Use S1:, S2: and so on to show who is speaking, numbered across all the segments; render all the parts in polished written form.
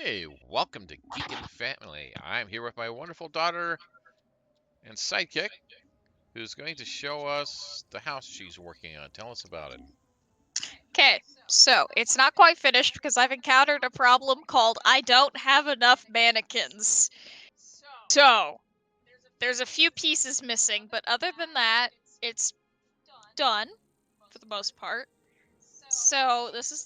S1: Hey, welcome to Geekin' Family. I'm here with my wonderful daughter and sidekick, who's going to show us the house she's working on. Tell us about it.
S2: Okay, so it's not quite finished because I've encountered a problem called I don't have enough mannequins. So, there's a few pieces missing, but other than that, it's done for the most part. So, this is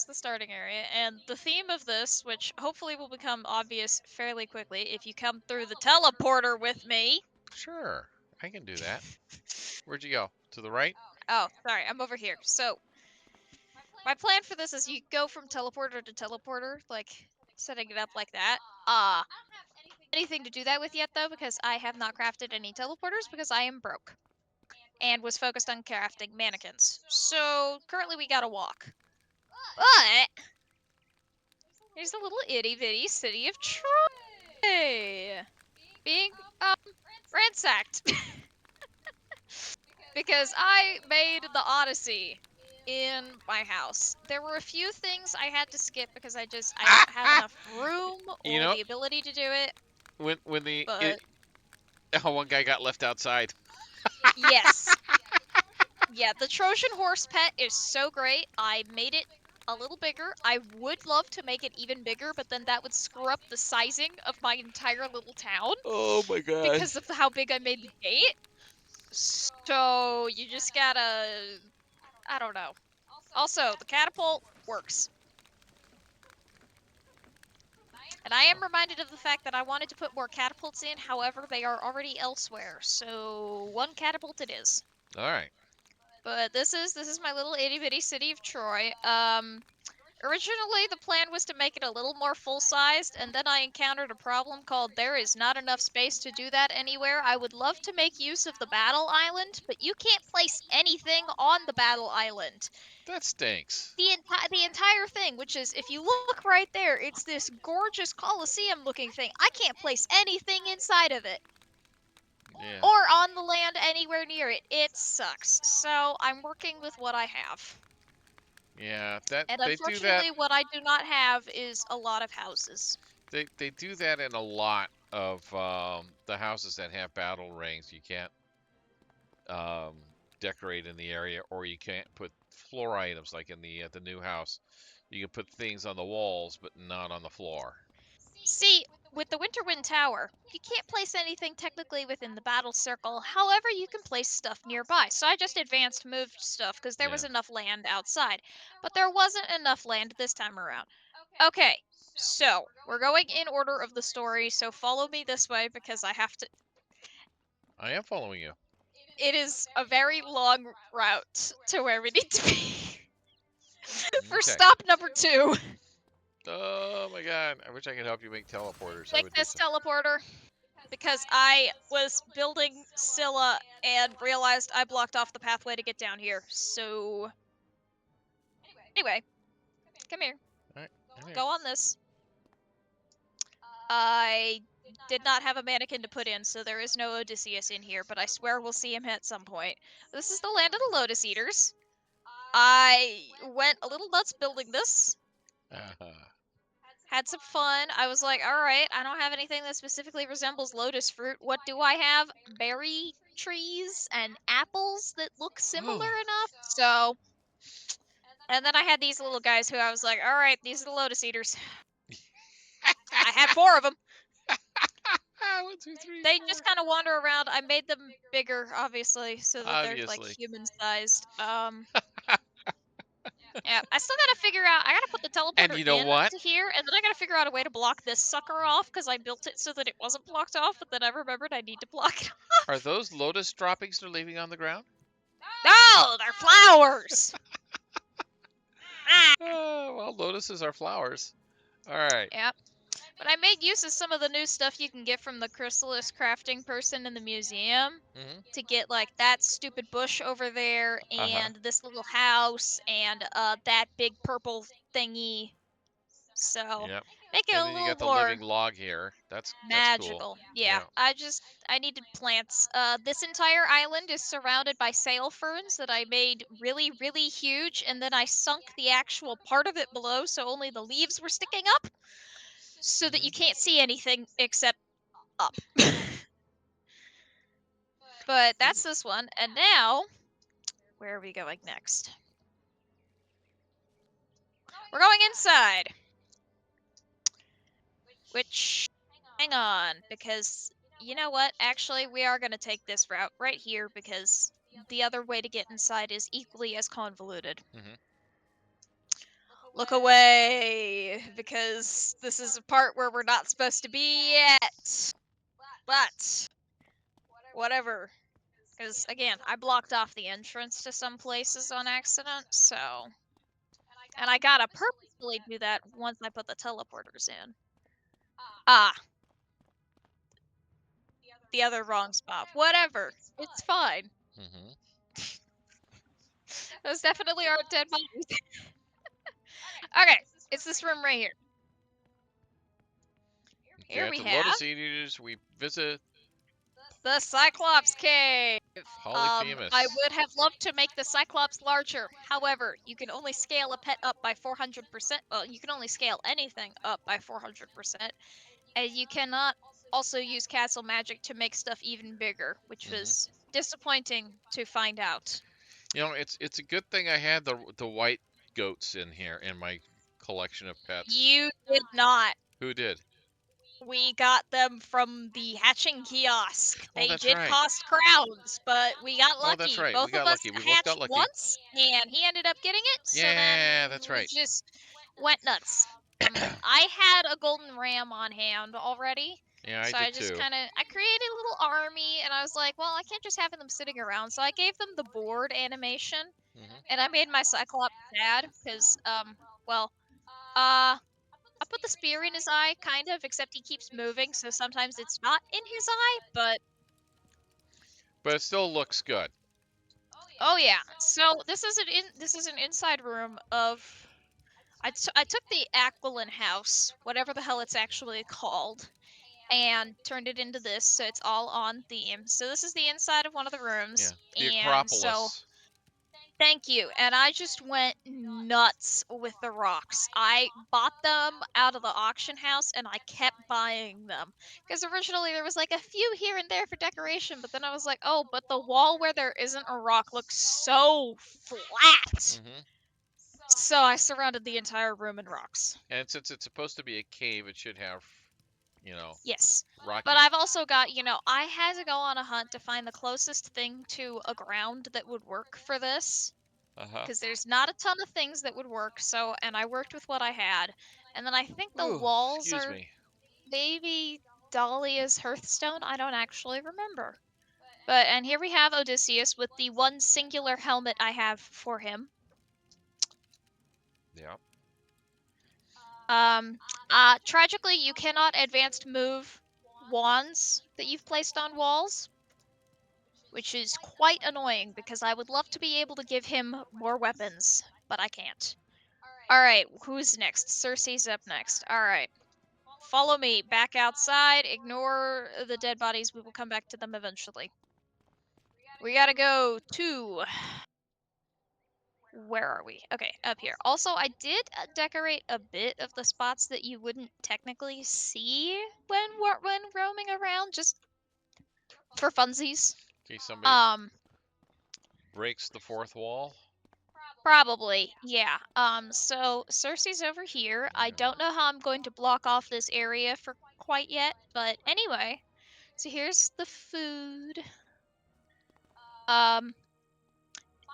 S2: the starting area, and the theme of this, which hopefully will become obvious fairly quickly if you come through the teleporter with me.
S1: Sure, I can do that. Where'd you go? To the right?
S2: Oh, sorry, I'm over here. So, my plan for this is you go from teleporter to teleporter, like setting it up like that. Anything to do that with yet though, because I have not crafted any teleporters because I am broke and was focused on crafting mannequins. So currently we gotta walk. But there's a little itty bitty city of Troy being ransacked because I made the Odyssey in my house. There were a few things I had to skip because I don't have enough room
S1: You
S2: or
S1: know,
S2: the ability to do it.
S1: when
S2: But
S1: one guy got left outside.
S2: yes. Yeah, the Trojan horse pet is so great. I made it a little bigger. I would love to make it even bigger, but then that would screw up the sizing of my entire little town
S1: Oh my god.
S2: because of how big I made the gate. So you just gotta, I don't know. Also, the catapult works. And I am reminded of the fact that I wanted to put more catapults in, however, they are already elsewhere. So one catapult it is.
S1: All right.
S2: But this is my little itty bitty city of Troy. Originally, the plan was to make it a little more full-sized, and then I encountered a problem called there is not enough space to do that anywhere. I would love to make use of the battle island, but you can't place anything on the battle island.
S1: That stinks.
S2: The entire thing, which is, if you look right there, it's this gorgeous Colosseum-looking thing. I can't place anything inside of it.
S1: Yeah.
S2: Or on the land anywhere near it. It sucks. So, I'm working with what I have.
S1: Yeah, that
S2: And
S1: they do that.
S2: unfortunately, what I do not have is a lot of houses.
S1: They do that in a lot of the houses that have battle rings. You can't um, decorate in the area, or you can't put floor items like in the new house. You can put things on the walls, but not on the floor.
S2: See, with the Winterwind Tower, you can't place anything technically within the battle circle. However, you can place stuff nearby. So I just advanced moved stuff because there was
S1: Yeah.
S2: enough land outside. But there wasn't enough land this time around. Okay, so we're going in order of the story, so follow me this way because I have to.
S1: I am following you.
S2: It is a very long route to where we need to be for
S1: Okay.
S2: stop number 2.
S1: Oh my god. I wish I could help you make teleporters. I
S2: Take
S1: would do
S2: this
S1: so.
S2: teleporter. Because I was building Scylla and realized I blocked off the pathway to get down here. So, anyway, come here.
S1: All right. I'm here.
S2: Go on this. I did not have a mannequin to put in, so there is no Odysseus in here, but I swear we'll see him at some point. This is the land of the Lotus Eaters. I went a little nuts building this.
S1: Uh-huh.
S2: Had some fun. I was like, alright, I don't have anything that specifically resembles lotus fruit. What do I have? Berry trees and apples that look similar enough. So, and then I had these little guys who I was like, alright, these are the lotus eaters. I had 4 of them.
S1: 1, 2, 3,
S2: They
S1: 4.
S2: just kind of wander around. I made them bigger, obviously, so that they're like
S1: Obviously.
S2: human sized. Yeah, I still gotta figure out. I gotta put the
S1: And
S2: teleporter
S1: you know
S2: in
S1: what?
S2: to here, and then I gotta figure out a way to block this sucker off because I built it so that it wasn't blocked off. But then I remembered I need to block it
S1: Are
S2: off.
S1: those lotus droppings they're leaving on the ground?
S2: No, they're flowers. Ah.
S1: Oh, well, lotuses are flowers. All right.
S2: Yep. But I made use of some of the new stuff you can get from the chrysalis crafting person in the museum
S1: Mm-hmm.
S2: to get like that stupid bush over there
S1: Uh-huh.
S2: and this little house and that big purple thingy. So
S1: Yep.
S2: make it
S1: And
S2: a
S1: then you
S2: little
S1: got the living
S2: more
S1: log here. That's cool.
S2: magical. Yeah,
S1: Yeah.
S2: I needed plants. This entire island is surrounded by sail ferns that I made really, really huge, and then I sunk the actual part of it below so only the leaves were sticking up. so that you can't see anything except up. But that's this one. And now, where are we going next? We're going inside. Which, hang on, because you know what? Actually, we are going to take this route right here because the other way to get inside is equally as convoluted.
S1: Mm-hmm.
S2: Look away, because this is a part where we're not supposed to be yet. But, whatever. Because, again, I blocked off the entrance to some places on accident, so... And I gotta purposefully do that once I put the teleporters in. Ah. The other wrong spot. Whatever. It's fine.
S1: Mm-hmm.
S2: Those definitely aren't dead bodies. Okay, it's this room right here. Here we
S1: Enchanted
S2: have
S1: Lotus Eaters, we visit
S2: the Cyclops Cave. I
S1: Polyphemus.
S2: would have loved to make the Cyclops larger. However, you can only scale a pet up by 400%. Well, you can only scale anything up by 400%. And you cannot also use castle magic to make stuff even bigger, which was disappointing to find out.
S1: You know, it's a good thing I had the white goats in here in my collection of pets.
S2: You did not.
S1: Who did?
S2: We got them from the hatching kiosk.
S1: Oh,
S2: They
S1: that's
S2: did
S1: right.
S2: cost crowns, but we got
S1: Oh, that's
S2: lucky.
S1: right. We
S2: Both
S1: got
S2: of us
S1: lucky. We both got
S2: hatched
S1: lucky.
S2: once, and he ended up getting it, so then
S1: Yeah, that's
S2: we
S1: right.
S2: just went nuts. I had a golden ram on hand already,
S1: Yeah, I
S2: so
S1: did
S2: I just
S1: too.
S2: I created a little army, and I was like, well, I can't just have them sitting around, so I gave them the board animation, and I made my Cyclops sad, because, well, I put the spear in his eye, kind of, except he keeps moving, so sometimes it's not in his eye, but...
S1: But it still looks good.
S2: Oh yeah, so this is an inside room of... I took the Aquilin house, whatever the hell it's actually called, and turned it into this, so it's all on theme. So this is the inside of one of the rooms,
S1: Yeah, the
S2: and so...
S1: Acropolis.
S2: Thank you. And I just went nuts with the rocks. I bought them out of the auction house and I kept buying them. Because originally there was like a few here and there for decoration, but then I was like, oh, but the wall where there isn't a rock looks so flat. So I surrounded the entire room in rocks.
S1: And since it's supposed to be a cave, it should have, you know,
S2: Yes.
S1: rocky.
S2: But I've also got, I had to go on a hunt to find the closest thing to a ground that would work for this. Because there's not a ton of things that would work, and I worked with what I had. And then I think the
S1: Ooh,
S2: walls
S1: excuse
S2: are
S1: me.
S2: maybe Dahlia's Hearthstone? I don't actually remember. And here we have Odysseus with the one singular helmet I have for him.
S1: Yeah.
S2: Tragically, you cannot advanced move wands that you've placed on walls, which is quite annoying because I would love to be able to give him more weapons, but I can't. Alright, who's next? Cersei's up next. Alright. Follow me. Back outside. Ignore the dead bodies. We will come back to them eventually. We gotta go to... Where are we? Okay, up here. Also, I did decorate a bit of the spots that you wouldn't technically see when roaming around, just for funsies.
S1: In case somebody
S2: Um,
S1: breaks the fourth wall.
S2: Probably, yeah. So Cersei's over here. I don't know how I'm going to block off this area for quite yet, but anyway. So here's the food.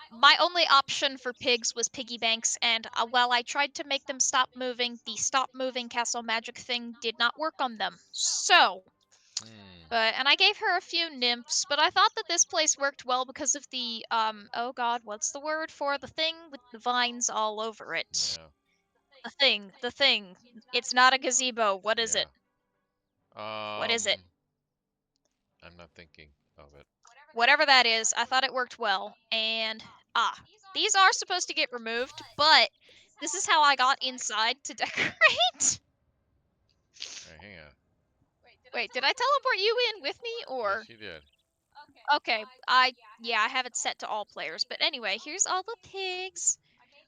S2: My only option for pigs was piggy banks, and while I tried to make them stop moving, the stop moving castle magic thing did not work on them. So, and I gave her a few nymphs, but I thought that this place worked well because of the, oh god, what's the word for the thing with the vines all over it? Yeah. The thing. It's not a gazebo. What is it? What is it?
S1: I'm not thinking of it.
S2: Whatever that is, I thought it worked well. And, these are supposed to get removed, but this is how I got inside to decorate.
S1: Right, hang on.
S2: Wait, did I teleport you in with me, or?
S1: Yes, you did.
S2: Okay, yeah, I have it set to all players. But anyway, here's all the pigs.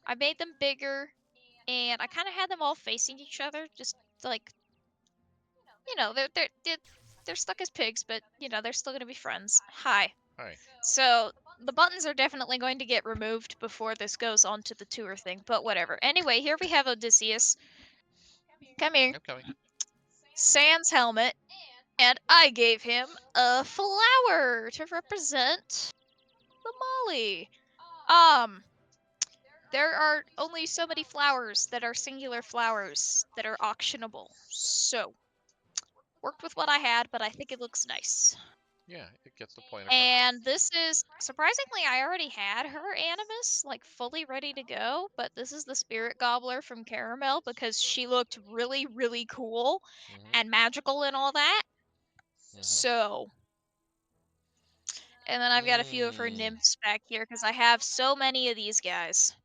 S2: I made them bigger, and I kind of had them all facing each other, just like you know, they're stuck as pigs, but you know, they're still gonna be friends. Hi.
S1: Hi.
S2: So the buttons are definitely going to get removed before this goes on to the tour thing, but whatever. Anyway, here we have Odysseus. Come here.
S1: I'm coming.
S2: Sans helmet, and I gave him a flower to represent the Molly. There are only so many flowers that are singular flowers that are auctionable. So, worked with what I had, but I think it looks nice.
S1: Yeah, it gets the point across.
S2: And this is surprisingly, I already had her animus like fully ready to go, but this is the spirit gobbler from Caramel because she looked really, really cool
S1: Mm-hmm.
S2: and magical and all that.
S1: Mm-hmm.
S2: So, and then I've got a few of her
S1: Mm.
S2: nymphs back here because I have so many of these guys.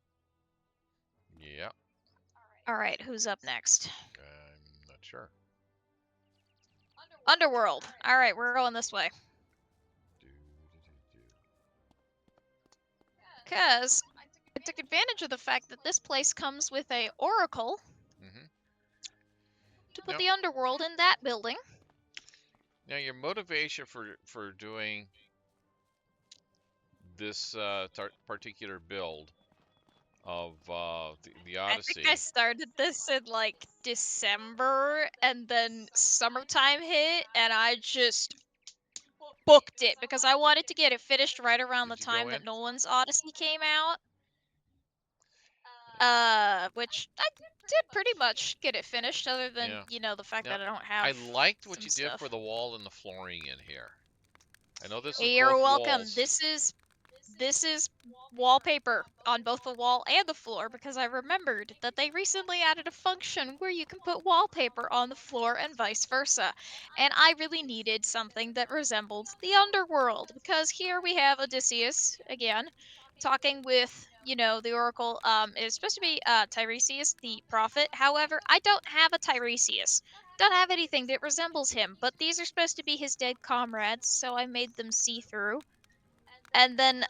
S1: Yeah.
S2: All right, who's up next?
S1: I'm not sure.
S2: Underworld. All right, we're going this way.
S1: Do, do, do, do.
S2: Because I took advantage of the fact that this place comes with a oracle
S1: Mm-hmm.
S2: to put
S1: Now,
S2: the underworld in that building.
S1: now your motivation for doing this particular build of the
S2: I think I
S1: Odyssey.
S2: started this in like December and then summertime hit and I just booked it because I wanted to get it finished right around the
S1: Did you go
S2: time
S1: in?
S2: that Nolan's Odyssey came out. Which I did pretty much get it finished other than,
S1: Yeah.
S2: you know, the fact
S1: Now,
S2: that I don't
S1: I
S2: have
S1: liked what
S2: some
S1: you did for
S2: stuff.
S1: the wall and the flooring in here. I know this is
S2: You're
S1: both
S2: welcome.
S1: walls.
S2: This is wallpaper on both the wall and the floor because I remembered that they recently added a function where you can put wallpaper on the floor and vice versa. And I really needed something that resembled the underworld because here we have Odysseus again talking with, you know, the oracle. It's supposed to be Tiresias the prophet. However, I don't have a Tiresias. Don't have anything that resembles him, but these are supposed to be his dead comrades, so I made them see through. And then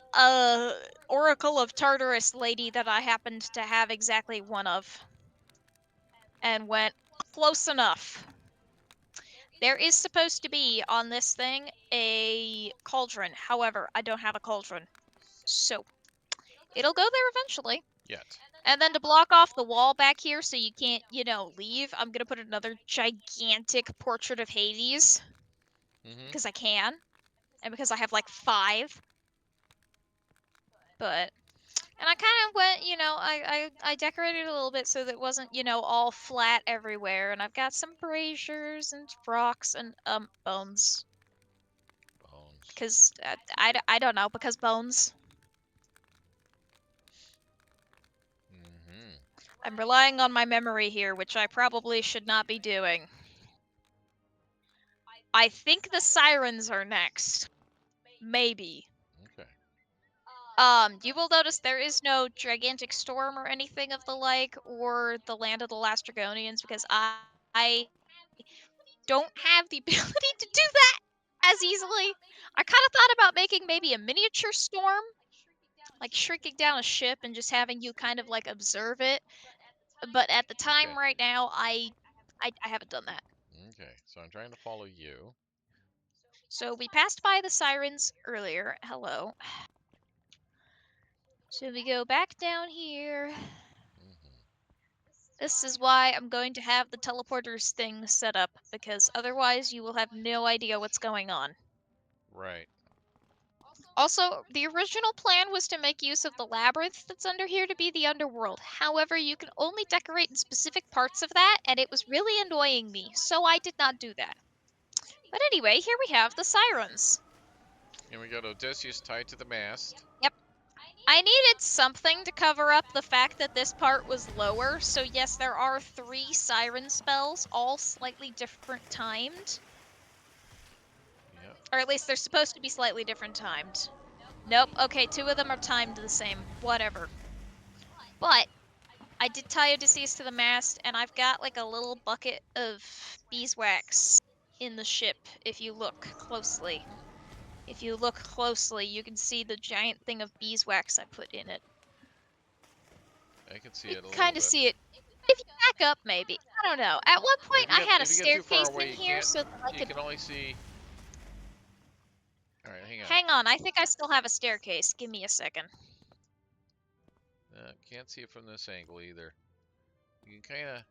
S2: Oracle of Tartarus lady that I happened to have exactly one of. And went close enough. There is supposed to be on this thing a cauldron. However, I don't have a cauldron. So, it'll go there eventually.
S1: Yet.
S2: And then to block off the wall back here so you can't, you know, leave, I'm going to put another gigantic portrait of Hades.
S1: Mm-hmm.
S2: Because I can. And because I have like 5. But and I kind of went, you know, I decorated a little bit so that it wasn't, you know, all flat everywhere. And I've got some braziers and rocks and bones.
S1: Bones.
S2: Because I don't know, because bones.
S1: Mm-hmm.
S2: I'm relying on my memory here, which I probably should not be doing. I think the sirens are next. Maybe.
S1: Okay.
S2: You will notice there is no gigantic storm or anything of the like, or the land of the last Dragonians, because I don't have the ability to do that as easily. I kind of thought about making maybe a miniature storm, like shrinking down a ship and just having you kind of like observe it. But at the
S1: Okay.
S2: time right now, I haven't done that.
S1: Okay. So I'm trying to follow you.
S2: So we passed by the sirens earlier. Hello. So we go back down here.
S1: Mm-hmm.
S2: This is why I'm going to have the teleporters thing set up, because otherwise you will have no idea what's going on.
S1: Right.
S2: Also, the original plan was to make use of the labyrinth that's under here to be the underworld. However, you can only decorate in specific parts of that, and it was really annoying me, so I did not do that. But anyway, here we have the sirens.
S1: And we got Odysseus tied to the mast.
S2: Yep. I needed something to cover up the fact that this part was lower, so yes, there are 3 siren spells, all slightly different timed.
S1: Yep.
S2: Or at least they're supposed to be slightly different timed. Nope, okay, 2 of them are timed the same. Whatever. But I did tie Odysseus to the mast, and I've got like a little bucket of beeswax in the ship, if you look closely.
S1: Mm-hmm.
S2: If you look closely, you can see the giant thing of beeswax I put in it.
S1: I can see
S2: You
S1: it a
S2: can
S1: little
S2: kind of
S1: bit.
S2: see it. If you back up, maybe. I don't know. At one
S1: But
S2: point, I had a
S1: if you get too far
S2: staircase
S1: away,
S2: in
S1: you
S2: here
S1: can't.
S2: so that I
S1: You
S2: could.
S1: can only see. All right, hang on.
S2: Hang on, I think I still have a staircase. Give me a second.
S1: Can't see it from this angle either. You can kind of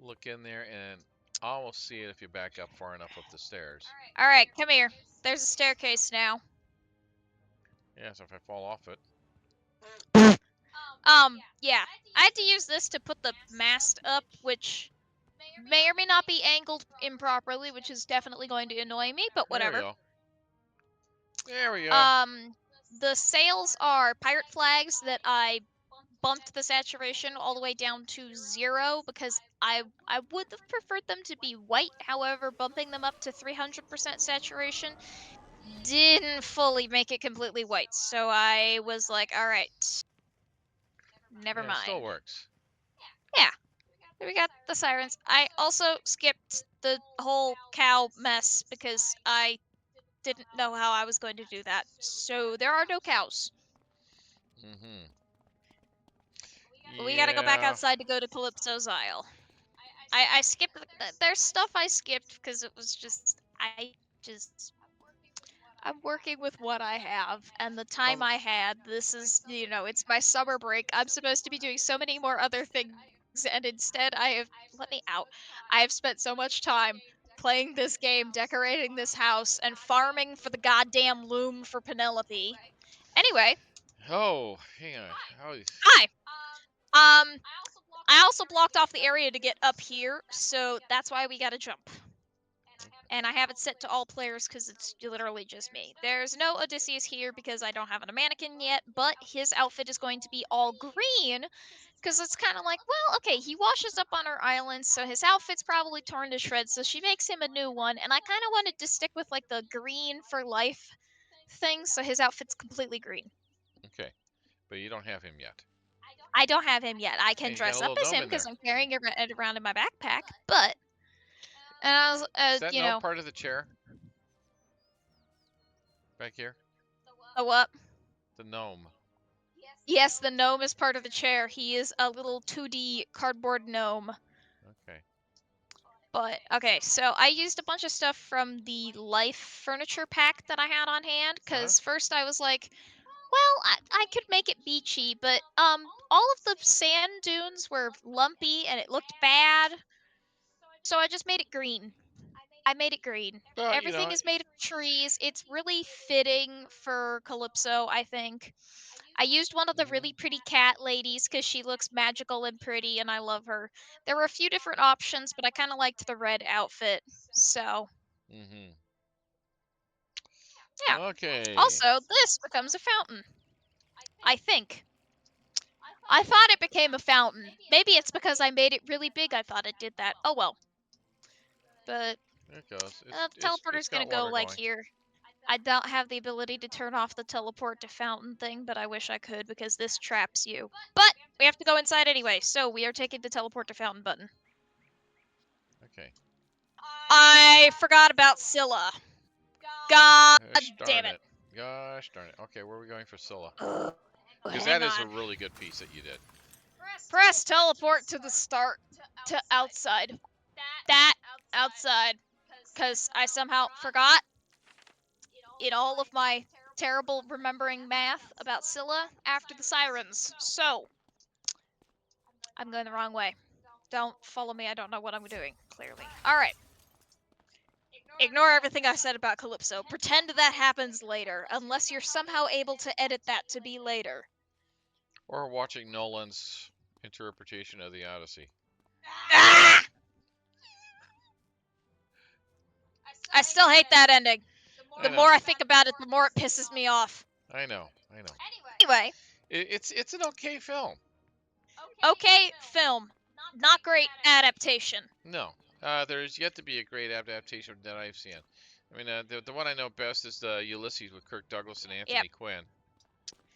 S1: look in there and almost see it if you back up far enough up the stairs.
S2: All right, come here. There's a staircase now.
S1: Yeah, so if I fall off it.
S2: Yeah. I had to use this to put the mast up, which may or may not be angled improperly, which is definitely going to annoy me, but
S1: There we
S2: whatever.
S1: go. There we go.
S2: The sails are pirate flags that I bumped the saturation all the way down to 0 because I would have preferred them to be white. However, bumping them up to 300% saturation didn't fully make it completely white. So I was like, all right, never
S1: Yeah, it still
S2: mind.
S1: works.
S2: Yeah. We got the sirens. I also skipped the whole cow mess because I didn't know how I was going to do that. So there are no cows.
S1: Mm-hmm.
S2: We gotta go back
S1: Yeah.
S2: outside to go to Calypso's Isle. I skipped. There's stuff I skipped because it was just I'm working with what I have and the time I had. This is it's my summer break. I'm supposed to be doing so many more other things, and instead I have let me out. I have spent so much time playing this game, decorating this house, and farming for the goddamn loom for Penelope. Anyway,
S1: Oh, hang on. Oh,
S2: hi. Um, I also blocked off the area to get up here, so that's why we gotta jump. And I have it set to all players because it's literally just me. There's no Odysseus here because I don't have a mannequin yet, but his outfit is going to be all green because it's kind of like, well, okay, he washes up on our island, so his outfit's probably torn to shreds, so she makes him a new one, and I kind of wanted to stick with like the green for life thing, so his outfit's completely green.
S1: okay. But you don't have him yet.
S2: I don't have him yet. I can
S1: And you got a
S2: dress up
S1: little
S2: as
S1: gnome
S2: him
S1: in there.
S2: because I'm carrying it around in my backpack, but and I was,
S1: Is that gnome part of the chair? Back here?
S2: oh what?
S1: The gnome.
S2: Yes, the gnome is part of the chair. He is a little 2D cardboard gnome.
S1: Okay.
S2: But, okay, so I used a bunch of stuff from the Life furniture pack that I had on hand, because first I was like, well, I could make it beachy, but, all of the sand dunes were lumpy and it looked bad, so I just made it green. I made it green.
S1: Well,
S2: Everything is made of trees. It's really fitting for Calypso, I think. I used one of the really pretty cat ladies because she looks magical and pretty, and I love her. There were a few different options, but I kind of liked the red outfit. So,
S1: Mm-hmm.
S2: yeah.
S1: Okay.
S2: Also, this becomes a fountain. I think. I thought it became a fountain. Maybe it's because I made it really big I thought it did that. Oh well. But
S1: There it goes.
S2: the
S1: It's
S2: teleporter's gonna
S1: got
S2: go
S1: water
S2: like
S1: going.
S2: here. I don't have the ability to turn off the teleport to fountain thing, but I wish I could because this traps you. But we have to go inside anyway, so we are taking the teleport to fountain button.
S1: Okay.
S2: I forgot about Scylla. God
S1: Gosh
S2: damn
S1: darn
S2: it.
S1: it. Gosh darn it. Okay, where are we going for Scylla? Because
S2: Hang
S1: that is a
S2: on.
S1: really good piece that you did.
S2: Press teleport to the start to outside. That outside. Because I somehow forgot in all of my terrible remembering math about Scylla after the sirens. So, I'm going the wrong way. Don't follow me. I don't know what I'm doing, clearly. Alright. Ignore everything I said about Calypso. Pretend that happens later, unless you're somehow able to edit that to be later.
S1: Or watching Nolan's interpretation of the Odyssey.
S2: Ah! I still hate that ending. The more I think about it, the more it pisses me off.
S1: I know.
S2: Anyway,
S1: It's an okay film.
S2: okay film. Not great adaptation.
S1: No, there's yet to be a great adaptation that I've seen. I mean, the one I know best is the Ulysses with Kirk Douglas and Anthony Quinn.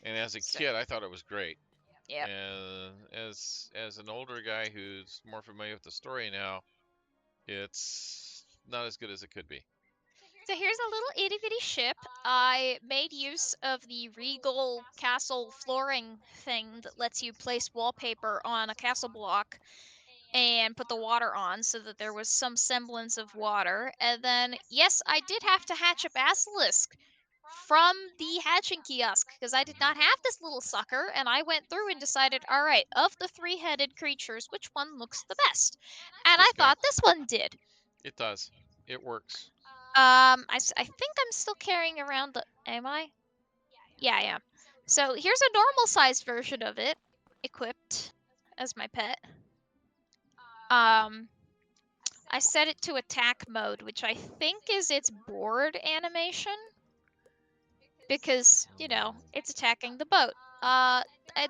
S1: And as a kid, I thought it was great.
S2: Yep.
S1: And as an older guy who's more familiar with the story now, it's not as good as it could be.
S2: So here's a little itty bitty ship. I made use of the Regal castle flooring thing that lets you place wallpaper on a castle block. and put the water on so that there was some semblance of water. And then, yes, I did have to hatch a basilisk from the hatching kiosk because I did not have this little sucker. And I went through and decided, all right, of the three-headed creatures, which one looks the best? And
S1: This
S2: I
S1: guy.
S2: thought this one did.
S1: It does. It works.
S2: I think I'm still carrying around the. Am I? Yeah, I am. So here's a normal-sized version of it, equipped as my pet. I set it to attack mode, which I think is its board animation. Because, it's attacking the boat.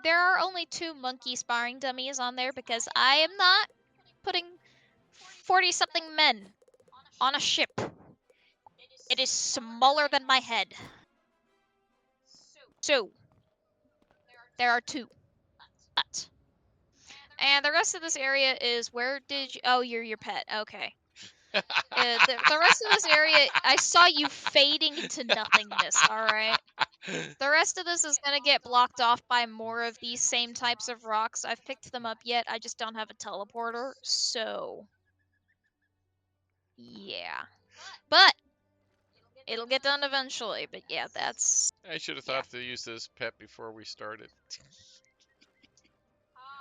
S2: There are only 2 monkey sparring dummies on there because I am not putting 40-something men on a ship. It is smaller than my head. So, there are 2. But. And the rest of this area is where did you. Oh, you're your pet. Okay. The rest of this area, I saw you fading into nothingness, alright? The rest of this is gonna get blocked off by more of these same types of rocks. I've picked them up yet, I just don't have a teleporter, so. Yeah. But it'll get done eventually, but yeah, that's.
S1: I should have
S2: Yeah.
S1: thought to use this pet before we started.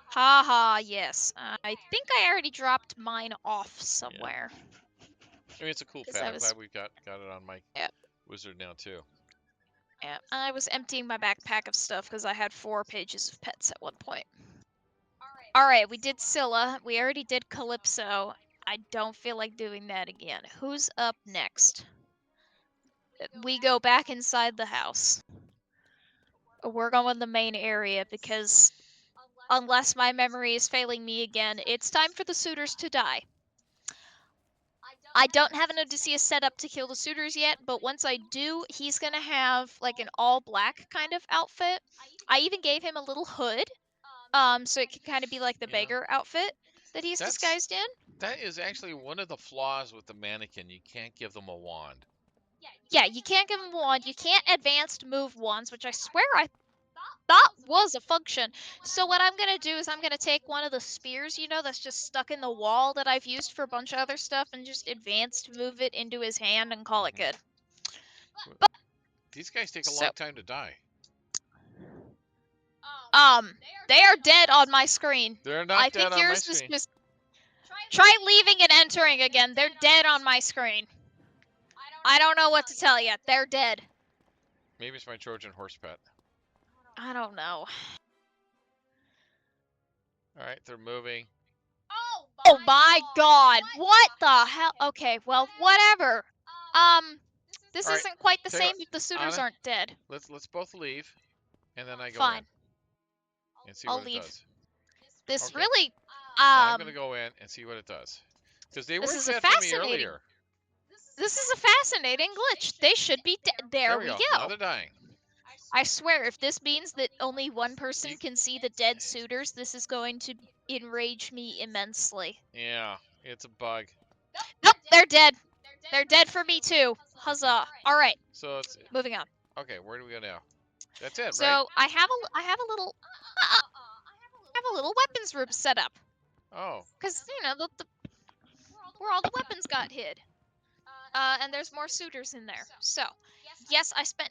S2: Haha, yes. I think I already dropped mine off somewhere.
S1: I mean, it's a cool
S2: 'Cause
S1: pet.
S2: I
S1: I'm
S2: was.
S1: glad we've got it on my
S2: Yep.
S1: wizard now too.
S2: Yeah, I was emptying my backpack of stuff because I had 4 pages of pets at one point. Alright, we did Scylla. We already did Calypso. I don't feel like doing that again. Who's up next? We go back inside the house. We're going the main area because, unless my memory is failing me again, it's time for the suitors to die. I don't have an Odysseus set up to kill the suitors yet, but once I do, he's gonna have like an all black kind of outfit. I even gave him a little hood, so it can kind of be like the beggar outfit that he's disguised in.
S1: That is actually one of the flaws with the mannequin. You can't give them a wand.
S2: Yeah, you can't give him a wand. You can't advanced move wands, which I swear I thought was a function. So what I'm going to do is I'm going to take one of the spears, that's just stuck in the wall that I've used for a bunch of other stuff and just advanced move it into his hand and call it good. But,
S1: these guys take a long time to die.
S2: They are dead on my screen.
S1: They're not dead on my screen.
S2: Just try leaving and entering again. They're dead on my screen. I don't know what to tell you. They're dead.
S1: Maybe it's my Trojan horse pet.
S2: I don't know.
S1: Alright, they're moving.
S2: Oh my god. What the hell? Okay, well, whatever. This isn't quite the same if the suitors aren't dead.
S1: Let's both leave, and then I go
S2: Fine.
S1: in and see
S2: I'll
S1: what
S2: leave.
S1: it does.
S2: This really.
S1: I'm gonna go in and see what it does, because they weren't dead for me earlier.
S2: This is a fascinating glitch. They should be dead. There we go.
S1: Now they're dying.
S2: I swear, if this means that only one person can see the dead suitors, this is going to enrage me immensely.
S1: Yeah, it's a bug.
S2: Nope, they're dead. They're dead for me too. Huzzah! All right.
S1: So it's
S2: moving on.
S1: Okay, where do we go now? That's it, right?
S2: So I have a little weapons room set up.
S1: Oh.
S2: Because where all the weapons got hid. And there's more suitors in there. So, yes, I spent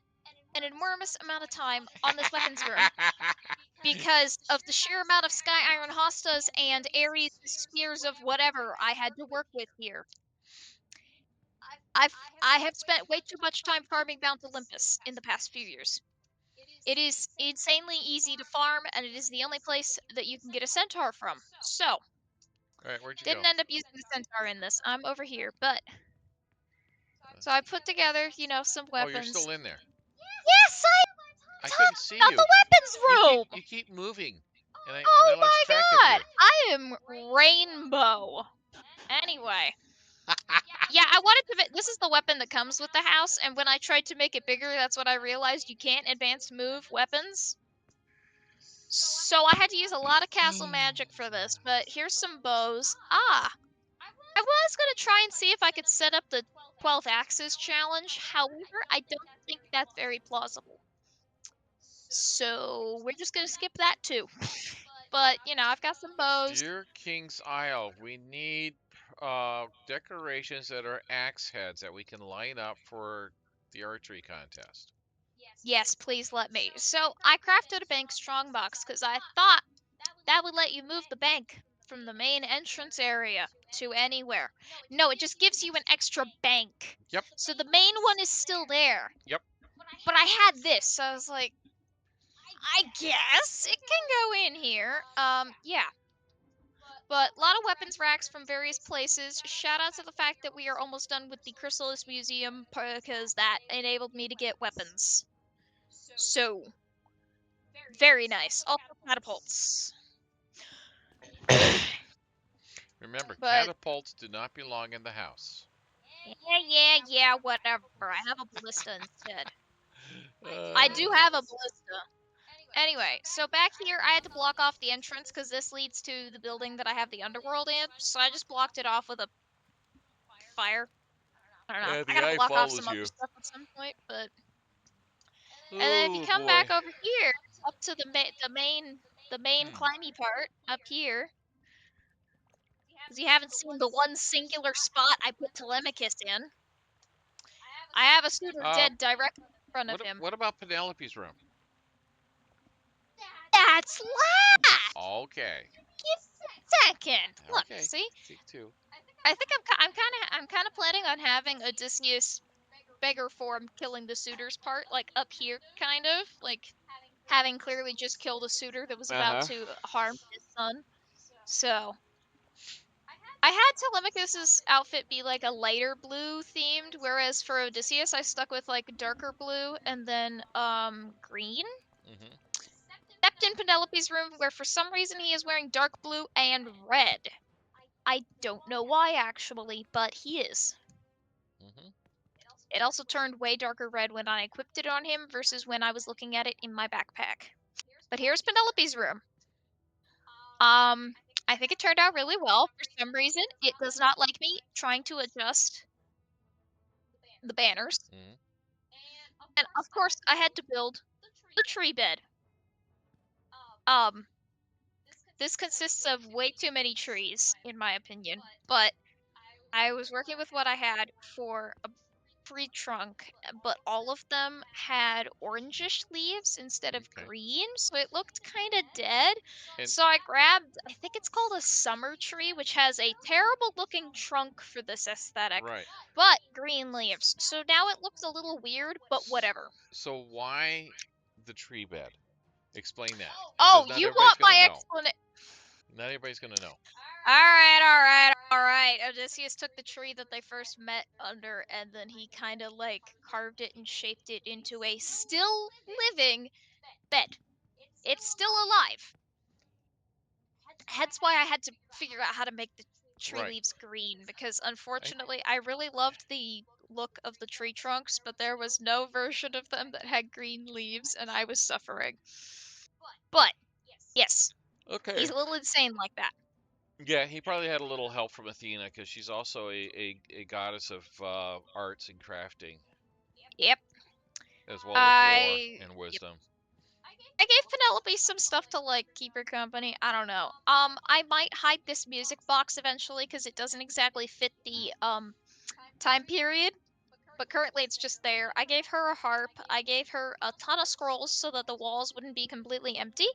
S2: an enormous amount of time on this weapons room because of the sheer amount of Sky Iron Hostas and Ares spears of whatever I had to work with here. I have spent way too much time farming Mount Olympus in the past few years. It is insanely easy to farm, and it is the only place that you can get a centaur from. So,
S1: all right, where'd you
S2: didn't
S1: go?
S2: end up using the centaur in this. I'm over here, but so I put together, some weapons.
S1: Oh, you're still in there.
S2: Yes,
S1: I couldn't see you.
S2: The weapons room.
S1: You keep moving. And I
S2: Oh
S1: lost
S2: my
S1: track
S2: god!
S1: of you.
S2: I am rainbow. Anyway. Yeah, I wanted to. This is the weapon that comes with the house, and when I tried to make it bigger, that's what I realized. You can't advanced move weapons. So I had to use a lot of castle magic for this, but here's some bows. I was going to try and see if I could set up the 12 axes challenge. However, I don't think that's very plausible. So we're just going to skip that too. but I've got some bows.
S1: Dear King's Isle, we need decorations that are axe heads that we can line up for the archery contest.
S2: Yes, please let me. So I crafted a bank strongbox because I thought that would let you move the bank from the main entrance area to anywhere. No, it just gives you an extra bank.
S1: Yep,
S2: So the main one is still there.
S1: yep.
S2: But I had this, so I was like, I guess it can go in here. Yeah. But a lot of weapons racks from various places. Shout out to the fact that we are almost done with the Chrysalis Museum because that enabled me to get weapons. So, very nice. Also catapults.
S1: Remember,
S2: But
S1: catapults do not belong in the house.
S2: yeah, whatever. I have a ballista instead. I do
S1: Uh,
S2: have a ballista. Anyway, so back here, I had to block off the entrance because this leads to the building that I have the underworld in. So I just blocked it off with a fire. I don't know.
S1: yeah,
S2: I
S1: the
S2: gotta
S1: eye
S2: block off some
S1: follows
S2: other
S1: you.
S2: stuff at some point, but and then if you
S1: Oh
S2: come
S1: boy.
S2: back over here, up to the main
S1: Hmm.
S2: climby part up here, because you haven't seen the one singular spot I put Telemachus in. I have a suitor
S1: Uh,
S2: dead directly in front of
S1: what
S2: him.
S1: what about Penelope's room?
S2: That's last.
S1: Okay.
S2: Give me a second. Look,
S1: Okay.
S2: see,
S1: Take two.
S2: I think I'm kind of planning on having Odysseus beggar form killing the suitor's part, like up here, kind of like having clearly just killed a suitor that was
S1: Uh
S2: about
S1: huh.
S2: to harm his son. So I had Telemachus's outfit be like a lighter blue themed, whereas for Odysseus I stuck with like darker blue and then green.
S1: Mhm.
S2: Except in Penelope's room where for some reason he is wearing dark blue and red. I don't know why actually, but he is.
S1: Mhm.
S2: It also turned way darker red when I equipped it on him versus when I was looking at it in my backpack. But here's Penelope's room. Um, I think it turned out really well. For some reason, it does not like me trying to adjust the banners.
S1: Mhm.
S2: And of course, I had to build the tree bed. Um, this consists of way too many trees, in my opinion, but I was working with what I had for a tree trunk, but all of them had orangish leaves instead of
S1: Okay.
S2: green, so it looked kind of dead.
S1: And
S2: So I grabbed, I think it's called a summer tree, which has a terrible looking trunk for this aesthetic,
S1: right.
S2: but green leaves. So now it looks a little weird, but
S1: S-
S2: whatever.
S1: So why the tree bed? Explain that, because
S2: Oh,
S1: not
S2: you
S1: everybody's
S2: want
S1: gonna
S2: my
S1: know.
S2: explanation?
S1: Not everybody's gonna know.
S2: All right. Odysseus took the tree that they first met under, and then he kind of like carved it and shaped it into a still living bed. It's still alive. Hence why I had to figure out how to make the tree
S1: Right.
S2: leaves green, because
S1: I,
S2: unfortunately I really loved the look of the tree trunks, but there was no version of them that had green leaves, and I was suffering. But yes,
S1: okay.
S2: he's a little insane like that.
S1: Yeah, he probably had a little help from Athena because she's also a goddess of arts and crafting,
S2: Yep.
S1: as well as war
S2: I
S1: and
S2: yep.
S1: wisdom.
S2: I gave Penelope some stuff to like keep her company. I don't know. I might hide this music box eventually because it doesn't exactly fit the time period. But currently it's just there. I gave her a harp. I gave her a ton of scrolls so that the walls wouldn't be completely empty.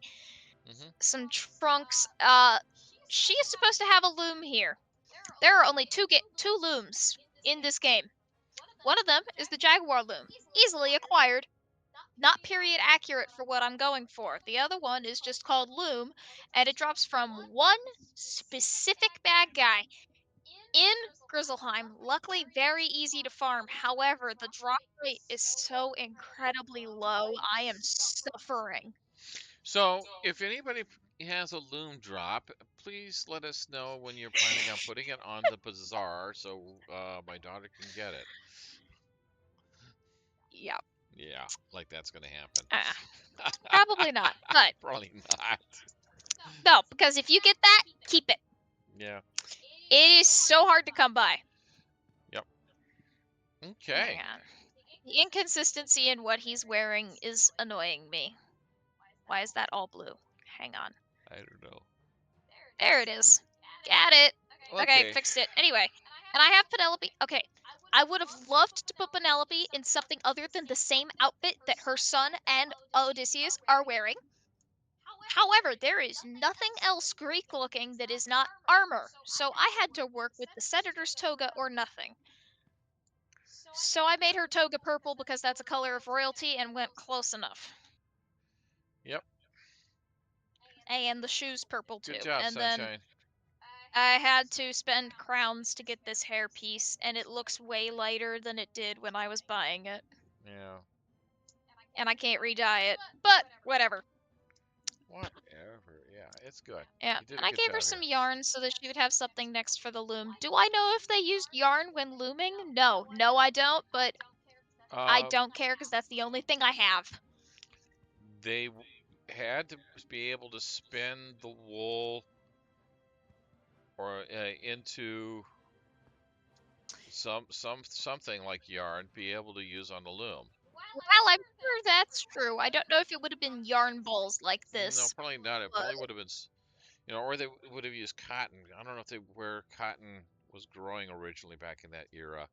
S1: Hmm.
S2: Some trunks. She is supposed to have a loom here. There are only two looms in this game. One of them is the Jaguar loom, easily acquired, not period accurate for what I'm going for. The other one is just called loom, and it drops from one specific bad guy in Grizzleheim. Luckily, very easy to farm. However, the drop rate is so incredibly low. I am suffering.
S1: So, if anybody has a loom drop, please let us know when you're planning on putting it on the bazaar so my daughter can get it.
S2: Yeah,
S1: Yeah, like that's gonna happen.
S2: uh, probably not. But
S1: Probably not.
S2: no, because if you get that, keep it.
S1: Yeah.
S2: It is so hard to come by.
S1: Yep.
S2: Hang
S1: Okay.
S2: on. The inconsistency in what he's wearing is annoying me. Why is that all blue? Hang on.
S1: I don't know.
S2: There it is. Got it. Okay,
S1: Okay.
S2: fixed it. Anyway, and I have Penelope. Okay, I would have loved to put Penelope in something other than the same outfit that her son and Odysseus are wearing. However, there is nothing else Greek looking that is not armor, so I had to work with the senator's toga or nothing. So I made her toga purple because that's a color of royalty and went close enough.
S1: Yep.
S2: And the shoes purple
S1: Good
S2: too.
S1: job,
S2: And then
S1: Sunshine.
S2: I had to spend crowns to get this hair piece, and it looks way lighter than it did when I was buying it.
S1: Yeah.
S2: And I can't re-dye it, but whatever.
S1: Whatever. Yeah, it's good.
S2: Yeah,
S1: You did a
S2: and I
S1: good
S2: gave her
S1: job here.
S2: some yarn so that she would have something next for the loom. Do I know if they used yarn when looming? No, no, I don't, but I
S1: Um,
S2: don't care because that's the only thing I have.
S1: they had to be able to spin the wool or into something like yarn, be able to use on the loom.
S2: Well, I'm sure that's true. I don't know if it would have been yarn balls like
S1: No,
S2: this,
S1: probably not. It
S2: but
S1: probably would have been, or they would have used cotton. I don't know if they where cotton was growing originally back in that era.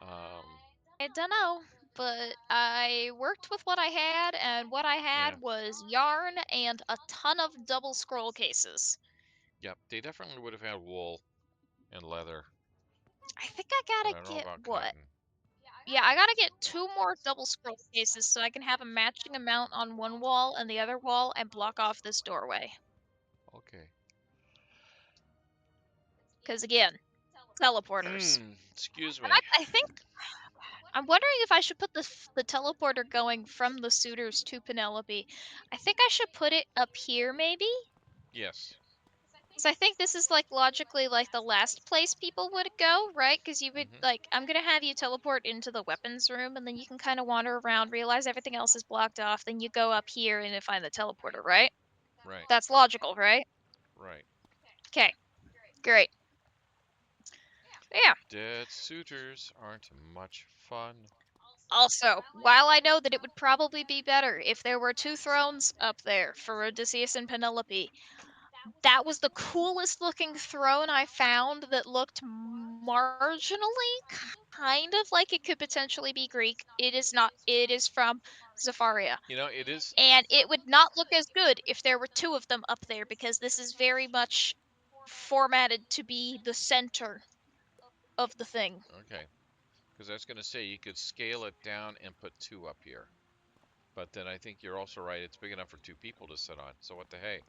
S1: Um,
S2: I don't know. But I worked with what I had, and what I
S1: yeah,
S2: had was yarn and a ton of double scroll cases.
S1: yep. They definitely would have had wool and leather,
S2: I think I
S1: but
S2: gotta
S1: I don't know
S2: get
S1: about
S2: what?
S1: cotton.
S2: Yeah, I gotta get two more double scroll cases so I can have a matching amount on one wall and the other wall and block off this doorway.
S1: Okay.
S2: Because again, teleporters.
S1: Excuse
S2: And
S1: me.
S2: I think I'm wondering if I should put the teleporter going from the suitors to Penelope. I think I should put it up here maybe.
S1: Yes.
S2: Because I think this is like logically like the last place people would go, right? Because you would
S1: Hmm.
S2: like I'm gonna have you teleport into the weapons room, and then you can kind of wander around, realize everything else is blocked off. Then you go up here and then find the teleporter, right?
S1: Right.
S2: That's logical, right?
S1: Right.
S2: Okay, great. Yeah.
S1: Dead suitors aren't much fun.
S2: Also, while I know that it would probably be better if there were two thrones up there for Odysseus and Penelope, that was the coolest looking throne I found that looked marginally kind of like it could potentially be Greek. It is not. It is from Zafaria.
S1: It is.
S2: And it would not look as good if there were two of them up there because this is very much formatted to be the center of the thing.
S1: Okay. Because I was going to say you could scale it down and put two up here. But then I think you're also right. It's big enough for two people to sit on. So what the hey?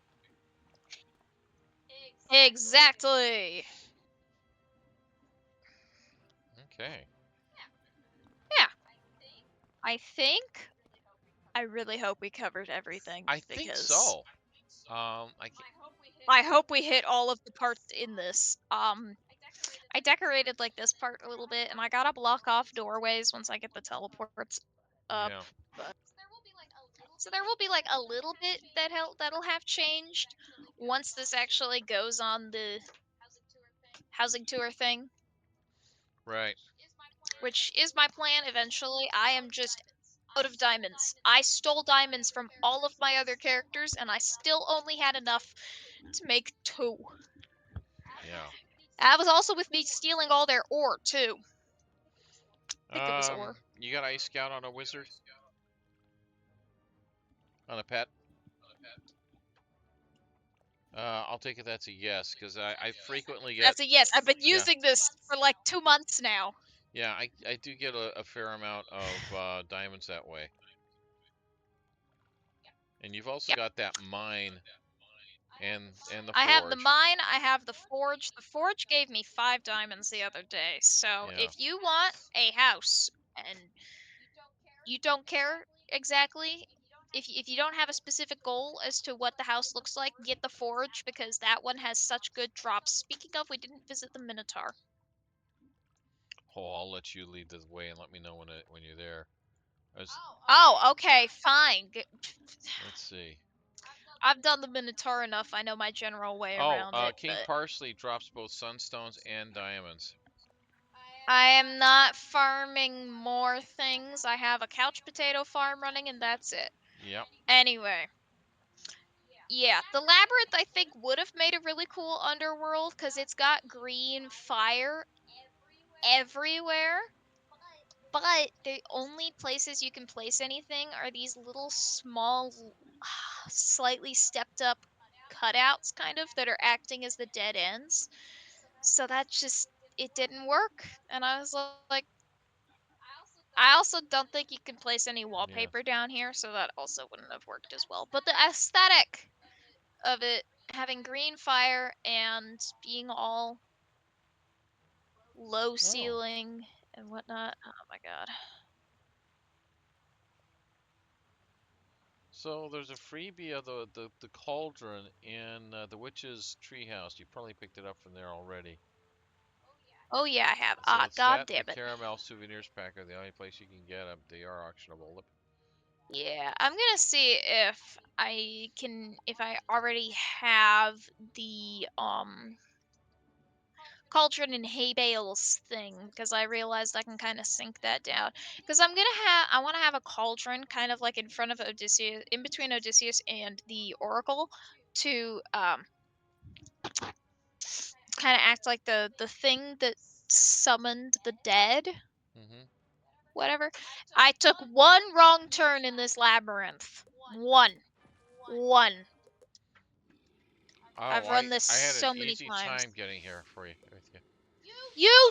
S2: Exactly.
S1: Okay.
S2: Yeah. I think I really hope we covered everything
S1: I think
S2: because
S1: so. I can't,
S2: I hope we hit all of the parts in this. I decorated like this part a little bit, and I gotta block off doorways once I get the teleports up.
S1: yeah.
S2: But so there will be like a little bit that'll have changed once this actually goes on the housing tour thing,
S1: Right.
S2: which is my plan eventually. I am just out of diamonds. I stole diamonds from all of my other characters, and I still only had enough to make two.
S1: Yeah.
S2: That was also with me stealing all their ore too. I think it was ore.
S1: You got Ice Scout on a wizard? On a pet? I'll take it that's a yes, because I frequently get,
S2: That's a yes. I've been
S1: yeah,
S2: using this for like 2 months now.
S1: yeah, I do get a fair amount of diamonds that way. And you've also
S2: Yep.
S1: got that mine and the
S2: I have the
S1: forge.
S2: mine, I have the forge. The forge gave me 5 diamonds the other day. So
S1: Yeah.
S2: if you want a house and you don't care exactly, if you don't have a specific goal as to what the house looks like, get the forge because that one has such good drops. Speaking of, we didn't visit the Minotaur.
S1: Oh, I'll let you lead the way and let me know when you're there. As,
S2: Oh, okay, fine.
S1: let's see.
S2: I've done the Minotaur enough. I know my general way
S1: Oh,
S2: around it,
S1: King
S2: but
S1: Parsley drops both sunstones and diamonds.
S2: I am not farming more things. I have a couch potato farm running and that's it.
S1: Yep.
S2: Anyway, Yeah, the labyrinth I think would have made a really cool underworld because it's got green fire everywhere. But the only places you can place anything are these little small, slightly stepped up cutouts, kind of, that are acting as the dead ends. So that just, it didn't work. And I was like, I also don't think you can place any
S1: Yeah.
S2: wallpaper down here, so that also wouldn't have worked as well. But the aesthetic of it having green fire and being all low
S1: Oh.
S2: ceiling and whatnot. Oh my god.
S1: So there's a freebie of the cauldron in the witch's treehouse. You probably picked it up from there already.
S2: Oh yeah, I have.
S1: So
S2: Ah,
S1: it's
S2: god
S1: that and the
S2: damn it.
S1: caramel souvenirs pack are the only place you can get them. They are auctionable.
S2: Yeah, I'm gonna see if I already have the cauldron and hay bales thing, because I realized I can kind of sink that down. Because I want to have a cauldron kind of like in front of Odysseus, in between Odysseus and the Oracle, to kind of act like the thing that summoned the dead,
S1: Mm-hmm.
S2: whatever. I took one wrong turn in this labyrinth. One.
S1: Oh,
S2: I've run this
S1: I had an
S2: so many
S1: easy
S2: times.
S1: time getting here for you with you.
S2: You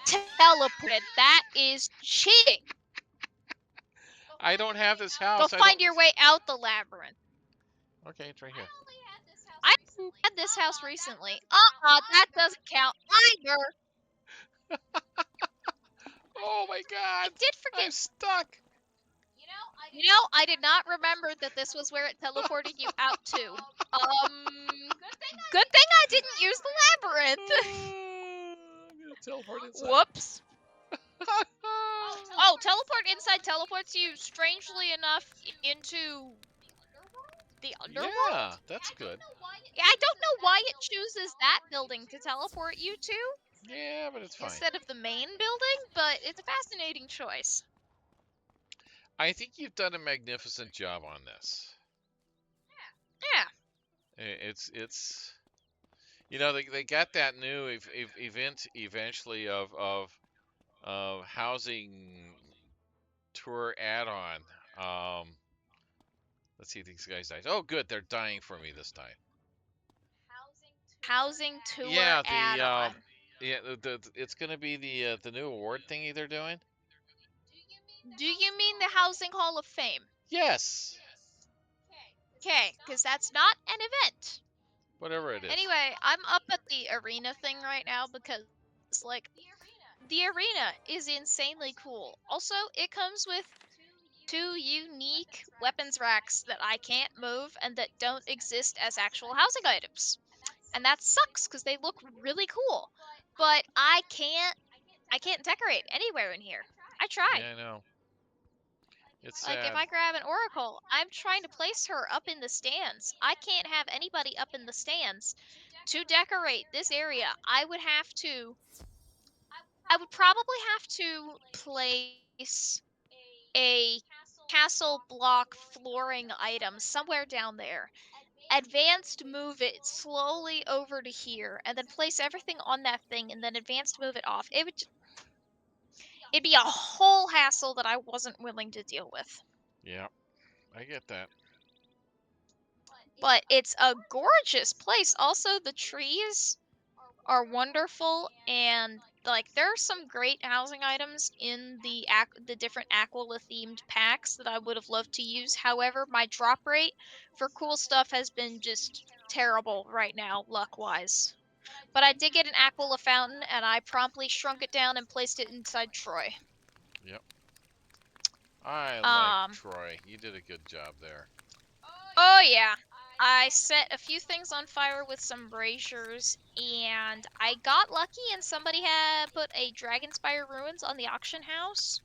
S2: teleported. That is cheating.
S1: I don't have this
S2: Go
S1: house. I don't.
S2: find your way out the labyrinth.
S1: Okay, it's right here.
S2: I had this house recently. That doesn't count either.
S1: Oh my
S2: I
S1: God!
S2: did forget.
S1: I'm stuck.
S2: I did not remember that this was where it teleported you out to. Good thing I didn't use the labyrinth.
S1: I'm gonna teleport inside.
S2: Whoops. Oh, teleport inside teleports you, strangely enough, into the
S1: Yeah,
S2: underworld?
S1: that's good.
S2: Yeah, I don't know why it chooses that building to teleport you to
S1: Yeah, but it's fine.
S2: instead of the main building, but it's a fascinating choice.
S1: I think you've done a magnificent job on this.
S2: Yeah.
S1: It's they got that new event eventually of housing tour add-on. Let's see if these guys die. Oh, good, they're dying for me this time.
S2: Housing tour
S1: Yeah,
S2: add-on.
S1: it's gonna be the new award thingy they're doing.
S2: Do you mean the Housing Hall of Fame?
S1: Yes,
S2: Okay, because that's not an event.
S1: whatever it is.
S2: Anyway, I'm up at the arena thing right now because, like, the arena is insanely cool. Also, it comes with two unique weapons racks that I can't move and that don't exist as actual housing items. And that sucks because they look really cool. But I can't decorate anywhere in here. I tried.
S1: Yeah, I know. It's
S2: Like if
S1: sad.
S2: I grab an oracle, I'm trying to place her up in the stands. I can't have anybody up in the stands. To decorate this area, I would probably have to place a castle block flooring item somewhere down there. Advanced move it slowly over to here and then place everything on that thing and then advanced move it off. It'd be a whole hassle that I wasn't willing to deal with.
S1: Yeah, I get that.
S2: But it's a gorgeous place. Also, the trees are wonderful, and like there are some great housing items in the different Aquila themed packs that I would have loved to use. However, my drop rate for cool stuff has been just terrible right now, luck wise. But I did get an Aquila fountain, and I promptly shrunk it down and placed it inside Troy.
S1: Yep. I like
S2: Um,
S1: Troy. You did a good job there.
S2: oh yeah. I set a few things on fire with some braziers, and I got lucky and somebody had put a Dragonspire Ruins on the auction house.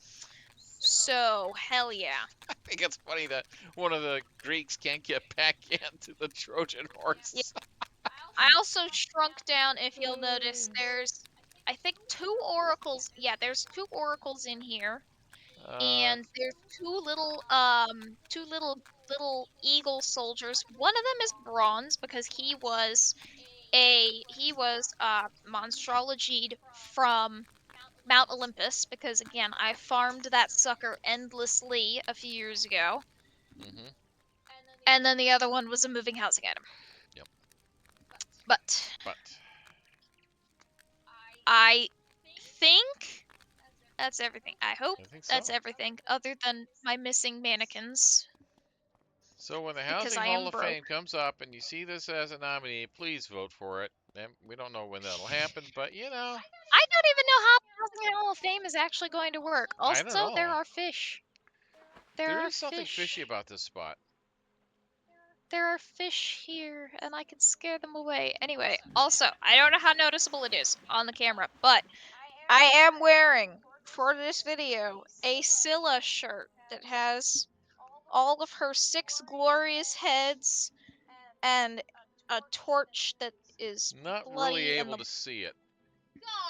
S2: So, hell yeah.
S1: I think it's funny that one of the Greeks can't get back into the Trojan
S2: Yeah.
S1: horse.
S2: I also shrunk down, if you'll notice, there's, I think, two oracles. Yeah, there's two oracles in here.
S1: Uh,
S2: and there's two little eagle soldiers. One of them is bronze because he was monstrologied from Mount Olympus, because again I farmed that sucker endlessly a few years ago.
S1: mm-hmm.
S2: And then the other one was a moving housing item.
S1: Yep.
S2: But
S1: But
S2: I think that's everything. I hope
S1: I think
S2: that's
S1: so.
S2: everything other than my missing mannequins,
S1: So when the
S2: because
S1: Housing
S2: I
S1: Hall
S2: am
S1: of
S2: broke.
S1: Fame comes up and you see this as a nominee, please vote for it. And we don't know when that'll happen, but
S2: I don't even know how the Housing Hall of Fame is actually going to work.
S1: I don't
S2: Also, there
S1: know.
S2: are fish. There
S1: There
S2: are
S1: is something fishy
S2: fish.
S1: about this spot.
S2: There are fish here, and I can scare them away. Anyway, also, I don't know how noticeable it is on the camera, but I am wearing, for this video, a Scylla shirt that has all of her 6 glorious heads and a torch that is
S1: Not really
S2: bloody and
S1: able
S2: the
S1: to see it.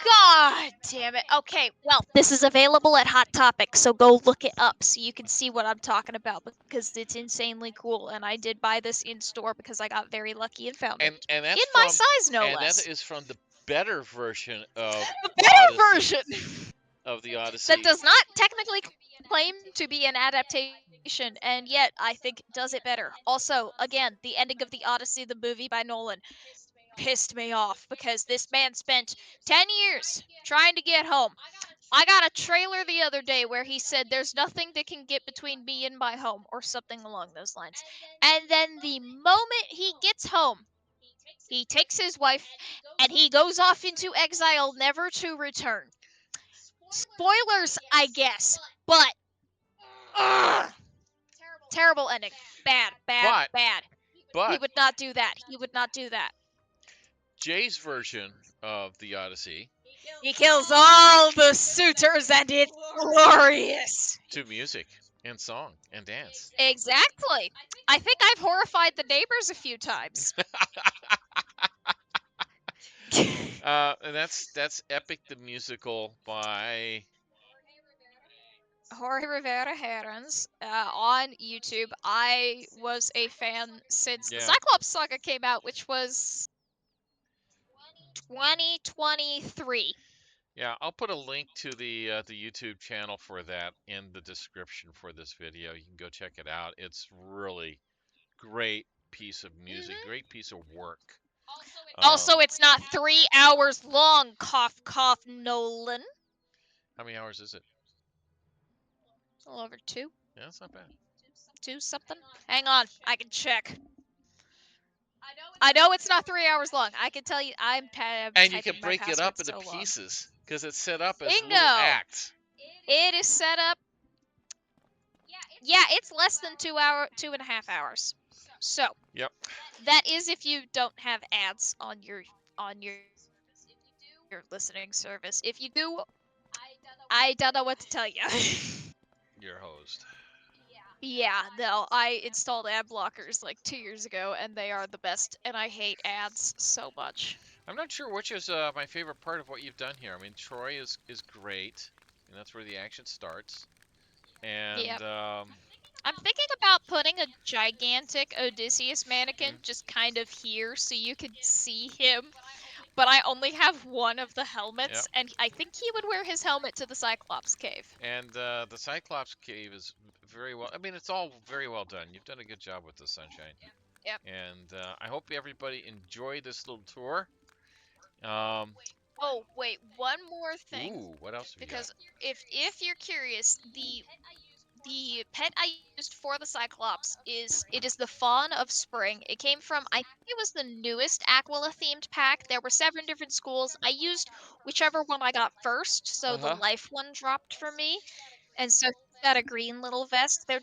S2: God damn it. Okay, well, this is available at Hot Topic, so go look it up so you can see what I'm talking about, because it's insanely cool. And I did buy this in store because I got very lucky and found it.
S1: And
S2: In
S1: that's
S2: my
S1: from
S2: size, no
S1: and that
S2: less.
S1: is from the better version of
S2: The better
S1: Odyssey
S2: version
S1: of the
S2: that
S1: Odyssey.
S2: does not technically claim to be an adaptation, and yet I think does it better. Also, again, the ending of the Odyssey, the movie by Nolan, pissed me off because this man spent 10 years trying to get home. I got a trailer the other day where he said there's nothing that can get between me and my home, or something along those lines. And then the moment he gets home, he takes his wife and he goes off into exile, never to return. Spoilers, I guess, but ugh, terrible ending. Bad, bad,
S1: But
S2: bad. He
S1: but
S2: would not do that. He would not do that.
S1: Jay's version of the Odyssey
S2: He kills all the suitors and it's glorious.
S1: to music and song and dance.
S2: Exactly. I think I've horrified the neighbors a few times.
S1: And that's Epic the Musical by
S2: Jorge Rivera-Herrans on YouTube. I was a fan since the
S1: yeah.
S2: Cyclops saga came out, which was 2023.
S1: Yeah, I'll put a link to the YouTube channel for that in the description for this video. You can go check it out. It's really great piece of music,
S2: Hmm.
S1: great piece of work.
S2: Also, it's not 3 hours long. Cough, cough, Nolan.
S1: How many hours is it?
S2: A little over two,
S1: Yeah, that's not bad.
S2: two something. Hang on, I can check. I know it's not 3 hours long. I can tell you, I'm
S1: And you can
S2: typing my
S1: break it
S2: password
S1: up into
S2: so long.
S1: pieces because it's set up as little
S2: Bingo!
S1: acts.
S2: It is set up. Yeah, it's less than 2.5 hours. So
S1: Yep.
S2: that is if you don't have ads on your listening service. If you do, I don't know what to tell you.
S1: Your host.
S2: Yeah, no, I installed ad blockers like 2 years ago, and they are the best. And I hate ads so much.
S1: I'm not sure which is my favorite part of what you've done here. I mean, Troy is great, and that's where the action starts. And
S2: Yep. I'm thinking about putting a gigantic Odysseus mannequin
S1: mm,
S2: just kind of here so you could see him, but I only have one of the
S1: yep.
S2: helmets, and I think he would wear his helmet to the Cyclops cave.
S1: And the Cyclops cave is very well. I mean, it's all very well done. You've done a good job with the Sunshine.
S2: Yep.
S1: And I hope everybody enjoyed this little tour. Um,
S2: Oh, wait, one more thing,
S1: ooh, what else have you got?
S2: because if you're curious, the pet I used for the Cyclops is the Fawn of Spring. It came from, I think it was the newest Aquila themed pack. There were 7 different schools. I used whichever one I got first, so
S1: Uh
S2: the
S1: huh.
S2: life one dropped for me. And so he's got a green little vest. The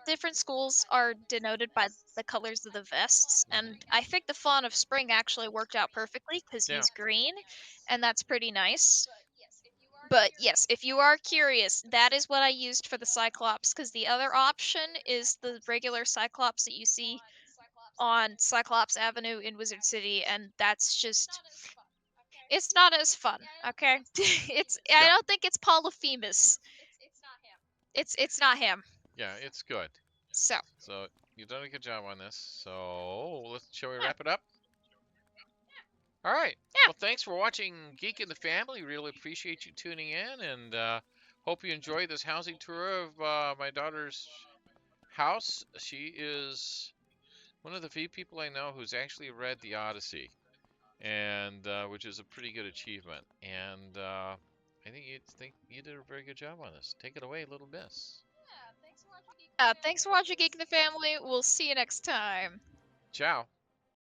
S2: different schools are denoted by the colors of the vests, and
S1: Hmm.
S2: I think the Fawn of Spring actually worked out perfectly because
S1: Yeah.
S2: he's green, and that's pretty nice. But yes, if you are curious, that is what I used for the Cyclops, because the other option is the regular Cyclops that you see on Cyclops Avenue in Wizard City, and that's just, it's not as fun, okay? I
S1: Yeah.
S2: don't think it's Polyphemus. It's not him.
S1: Yeah, it's good.
S2: So
S1: So you've done a good job on this. So shall we
S2: yeah,
S1: wrap it up? All right.
S2: yeah.
S1: Well, thanks for watching Geek in the Family. Really appreciate you tuning in, and hope you enjoy this housing tour of my daughter's house. She is one of the few people I know who's actually read the Odyssey, and which is a pretty good achievement. And I think you did a very good job on this. Take it away, little miss.
S2: Thanks for watching Geek in the Family. We'll see you next time.
S1: Ciao.